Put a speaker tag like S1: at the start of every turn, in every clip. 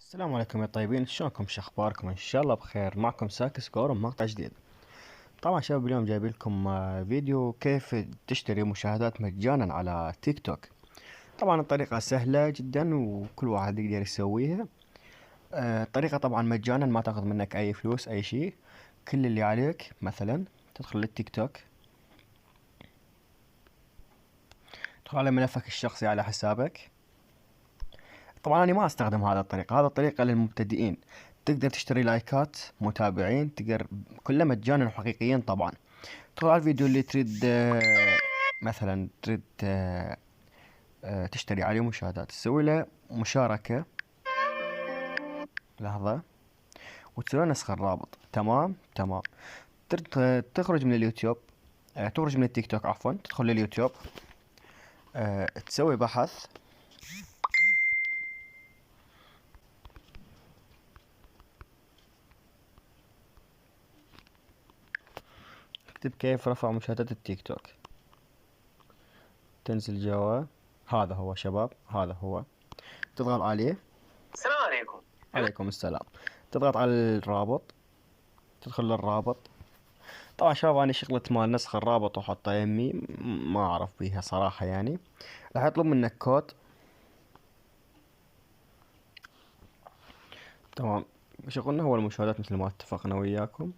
S1: السلام عليكم يا طيبين، شلونكم؟ شخباركم؟ ان شاء الله بخير. معكم ساكس كور مقطع جديد. طبعا شباب اليوم جايب لكم فيديو كيف تشتري مشاهدات مجانا على تيك توك. طبعا الطريقة سهلة جدا وكل واحد يقدر يسويها. الطريقة طبعا مجانا، ما تاخذ منك اي فلوس اي شيء. كل اللي عليك مثلا تدخل للتيك توك، تدخل على ملفك الشخصي على حسابك. طبعا انا ما استخدم هذا الطريقة، هذا الطريقة للمبتدئين. تقدر تشتري لايكات متابعين، تقدر كله مجانا وحقيقيين. طبعا تدخل على الفيديو اللي تريد، مثلا تريد تشتري عليه مشاهدات، تسوي له مشاركة، لحظة، وتسوي له نسخ الرابط. تمام تمام. تخرج من اليوتيوب، تخرج من التيك توك عفوا، تدخل لليوتيوب، تسوي بحث، اكتب كيف رفع مشاهدات التيك توك، تنزل جوا. هذا هو شباب، هذا هو. تضغط عليه. السلام عليكم. عليكم السلام. تضغط على الرابط، تدخل للرابط. طبعا شباب انا شغلة مال نسخ الرابط وحطه يمي ما اعرف بيها صراحة يعني. راح يطلب منك كود. تمام. شغلنا هو المشاهدات مثل ما اتفقنا وياكم.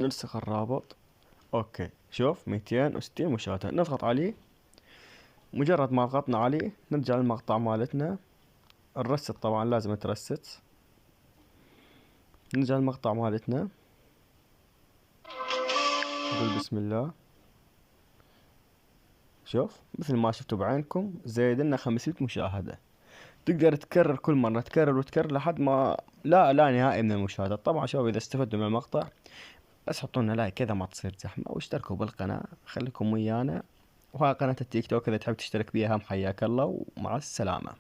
S1: ننسخ الرابط. اوكي، شوف 260 مشاهدة، نضغط عليه. مجرد ما ضغطنا عليه نرجع للمقطع مالتنا. الرست طبعا لازم ترست. نرجع للمقطع مالتنا، نقول بسم الله. شوف مثل ما شفتوا بعينكم زايد لنا 500 مشاهدة. تقدر تكرر كل مرة، تكرر وتكرر لحد ما لا نهائي من المشاهدات. طبعا شباب اذا استفدتوا من المقطع بس حطوا لنا لايك كذا ما تصير زحمة، واشتركوا بالقناة، خليكم ويانا. وهاي قناة التيك توك اذا تحب تشترك بيها هم حياك الله، ومع السلامة.